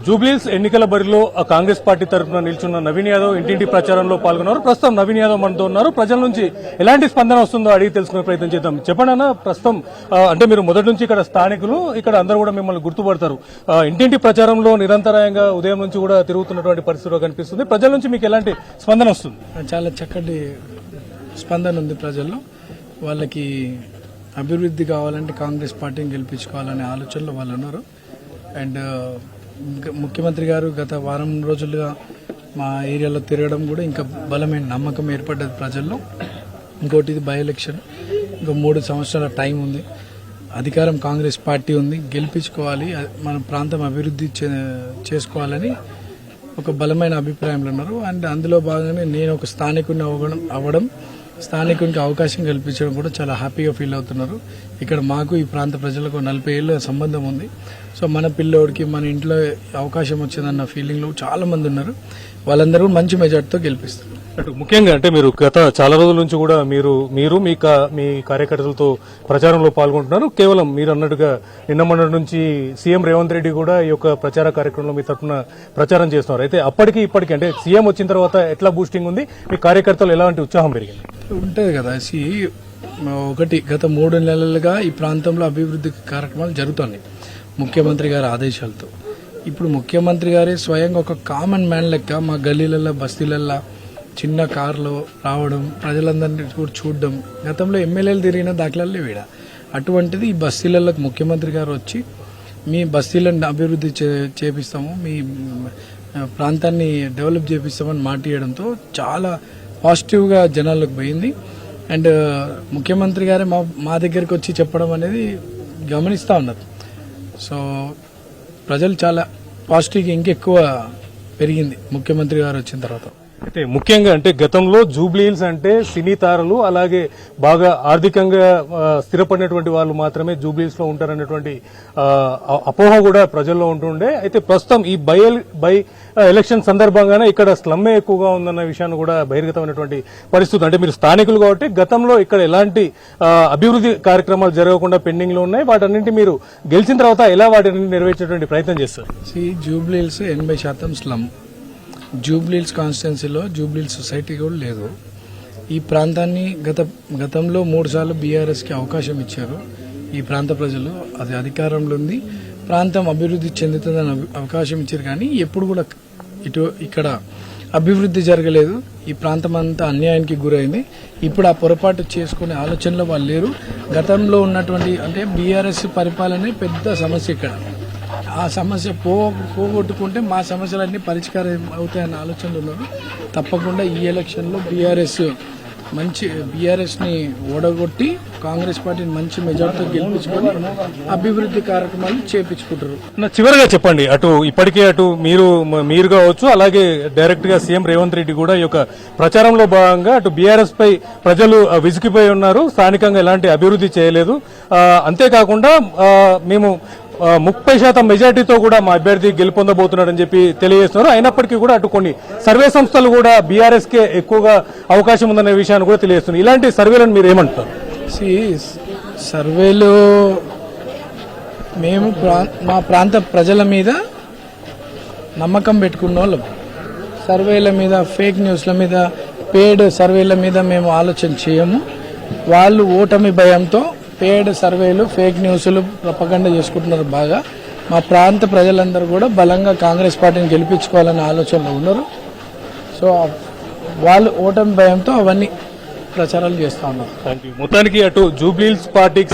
జూబ్లీహిల్స్ ఎన్నికల బరిలో కాంగ్రెస్ పార్టీ తరఫున నిల్చున్న నవీన్ యాదవ్ ఇంటింటి ప్రచారంలో పాల్గొన్నారు. ప్రస్తుతం నవీన్ యాదవ్ మనతో ఉన్నారు. ప్రజల నుంచి ఎలాంటి స్పందన వస్తుందో అడిగి తెలుసుకునే ప్రయత్నం చేద్దాం. చెప్పండి అన్న, ప్రస్తుతం అంటే మీరు మొదటి నుంచి ఇక్కడ స్థానికులు, ఇక్కడ అందరూ కూడా మిమ్మల్ని గుర్తుపడతారు. ఇంటింటి ప్రచారంలో నిరంతరాయంగా ఉదయం నుంచి కూడా తిరుగుతున్నటువంటి పరిస్థితిలో కనిపిస్తుంది. ప్రజల నుంచి మీకు ఎలాంటి స్పందన వస్తుంది? చాలా చక్కటి స్పందన ఉంది ప్రజల్లో. వాళ్ళకి అభివృద్ధి కావాలంటే కాంగ్రెస్ పార్టీని గెలిపించుకోవాలనే ఆలోచనలో వాళ్ళు ఉన్నారు. అండ్ ముఖ్యమంత్రి గారు గత వారం రోజులుగా మా ఏరియాలో తిరగడం కూడా ఇంకా బలమైన నమ్మకం ఏర్పడ్డది ప్రజల్లో. ఇంకోటి ఇది బై ఎలక్షన్, ఇంకా 3 సంవత్సరాల టైం ఉంది. అధికారం కాంగ్రెస్ పార్టీ ఉంది, గెలిపించుకోవాలి, మన ప్రాంతం అభివృద్ధి చేసుకోవాలని ఒక బలమైన అభిప్రాయంలో ఉన్నారు. అండ్ అందులో భాగంగానే నేను ఒక స్థానికుడిని అవ్వడం, స్థానికునికి అవకాశం కల్పించడం కూడా చాలా హ్యాపీగా ఫీల్ అవుతున్నారు. ఇక్కడ మాకు ఈ ప్రాంత ప్రజలకు 40 ఏళ్ళ సంబంధం ఉంది. సో మన పిల్లోడికి మన ఇంట్లో అవకాశం వచ్చిందన్న ఫీలింగ్లో చాలా మంది ఉన్నారు. వాళ్ళందరూ మంచి మెజార్టీతో గెలిపిస్తారు. ముఖ్యంగా అంటే మీరు గత చాలా రోజుల నుంచి కూడా మీరు మీ కార్యకర్తలతో ప్రచారంలో పాల్గొంటున్నారు. కేవలం మీరు అన్నట్టుగా నిన్న మొన్నటి నుంచి సీఎం రేవంత్ రెడ్డి కూడా ఈ యొక్క ప్రచార కార్యక్రమంలో మీ తరఫున ప్రచారం చేస్తున్నారు. అయితే అప్పటికి ఇప్పటికి అంటే సీఎం వచ్చిన తర్వాత ఎట్లా బూస్టింగ్ ఉంది, మీ కార్యకర్తలు ఎలాంటి ఉత్సాహం పెరిగింది? ఉంటుంది కదా. ఒకటి గత 3 నెలలుగా ఈ ప్రాంతంలో అభివృద్ధి కార్యక్రమాలు జరుగుతున్నాయి ముఖ్యమంత్రి గారి ఆదేశాలతో. ఇప్పుడు ముఖ్యమంత్రి గారే స్వయంగా ఒక కామన్ మ్యాన్ లెక్క మా గల్లీలలో బస్తీలల్లో చిన్న కారులో రావడం, ప్రజలందరినీ కూడా చూడడం. గతంలో ఎమ్మెల్యేలు తిరిగిన దాఖలాలు వీడ. అటువంటిది ఈ బస్తీలకు ముఖ్యమంత్రి గారు వచ్చి మీ బస్తీలను అభివృద్ధి చేపిస్తాము, మీ ప్రాంతాన్ని డెవలప్ చేపిస్తామని మాట ఇవ్వడంతో చాలా పాజిటివ్గా జనాలకు పోయింది. అండ్ ముఖ్యమంత్రి గారే మా దగ్గరికి వచ్చి చెప్పడం అనేది గమనిస్తూ ఉన్నారు. సో ప్రజలు చాలా పాజిటివ్గా ఇంకెక్కువ పెరిగింది ముఖ్యమంత్రి గారు వచ్చిన తర్వాత. అయితే ముఖ్యంగా అంటే గతంలో జూబ్లీహిల్స్ అంటే సినీ తారలు, అలాగే బాగా ఆర్థికంగా స్థిరపడినటువంటి వాళ్ళు మాత్రమే జూబ్లీహిల్స్ లో ఉంటారనేటువంటి అపోహ కూడా ప్రజల్లో ఉంటుండే. అయితే ప్రస్తుతం ఈ బై ఎలక్షన్ సందర్భంగానే ఇక్కడ స్లమ్మే ఎక్కువగా ఉందన్న విషయాన్ని కూడా బహిర్గతమైనటువంటి పరిస్థితి. అంటే మీరు స్థానికులు కాబట్టి గతంలో ఇక్కడ ఎలాంటి అభివృద్ధి కార్యక్రమాలు జరగకుండా పెండింగ్ లో ఉన్నాయి, వాటన్నింటి మీరు గెలిచిన తర్వాత ఎలా వాటిని నెరవేర్చేటువంటి ప్రయత్నం చేస్తారు? జూబ్లీహిల్స్ 80% స్లమ్. జూబ్లీహిల్స్ కాన్స్టిట్యున్సీలో జూబ్లీహిల్స్ సొసైటీ కూడా లేదు. ఈ ప్రాంతాన్ని గతంలో 3 సార్లు బీఆర్ఎస్కి అవకాశం ఇచ్చారు ఈ ప్రాంత ప్రజలు. అది అధికారంలో ఉంది, ప్రాంతం అభివృద్ధి చెందుతుందని అవకాశం ఇచ్చారు. కానీ ఎప్పుడు కూడా ఇక్కడ అభివృద్ధి జరగలేదు. ఈ ప్రాంతం అంతా అన్యాయానికి గురైంది. ఇప్పుడు ఆ పొరపాటు చేసుకునే ఆలోచనలో వాళ్ళు లేరు. గతంలో ఉన్నటువంటి అంటే బీఆర్ఎస్ పరిపాలనే పెద్ద సమస్య ఇక్కడ. ఆ సమస్య పోగొట్టుకుంటే మా సమస్యలన్నీ పరిష్కారం అవుతాయన్న ఆలోచనలు ఉన్నారు. తప్పకుండా ఈ ఎలక్షన్లో బీఆర్ఎస్ ని ఓడగొట్టి కాంగ్రెస్ పార్టీని మంచి మెజార్టీతో గెలిపించుకొని అభివృద్ధి కార్యక్రమాలు చేపించుకుంటారు. చివరిగా చెప్పండి, ఇప్పటికే మీరు కావచ్చు, అలాగే డైరెక్ట్ గా సీఎం రేవంత్ రెడ్డి కూడా ఈ యొక్క ప్రచారంలో భాగంగా బీఆర్ఎస్ పై ప్రజలు విసిగిపోయి ఉన్నారు, స్థానికంగా ఎలాంటి అభివృద్ధి చేయలేదు, అంతేకాకుండా మేము 30% మెజార్టీతో కూడా మా అభ్యర్థి గెలుపొందబోతున్నాడని చెప్పి తెలియజేస్తున్నారు. అయినప్పటికీ కూడా కొన్ని సర్వే సంస్థలు కూడా బీఆర్ఎస్ కే ఎక్కువగా అవకాశం ఉందనే విషయాన్ని కూడా తెలియజేస్తున్నారు. ఇలాంటి సర్వేలను మీరు ఏమంటారు? సర్వేలు మేము మా ప్రాంత ప్రజల మీద నమ్మకం పెట్టుకున్న వాళ్ళం. సర్వేల మీద, ఫేక్ న్యూస్ల మీద, పేడ్ సర్వేల మీద మేము ఆలోచన చేయము. వాళ్ళు ఓటమి భయంతో పేడ్ సర్వేలు, ఫేక్ న్యూస్లు ప్రపగండ చేసుకుంటున్నారు బాగా. మా ప్రాంత ప్రజలందరూ కూడా బలంగా కాంగ్రెస్ పార్టీని గెలిపించుకోవాలనే ఆలోచనలో ఉన్నారు. సో వాళ్ళు ఓటమి భయంతో అవన్నీ ప్రచారాలు చేస్తా ఉన్నారు. మొత్తానికి జూబ్లీహిల్స్ పార్టీకి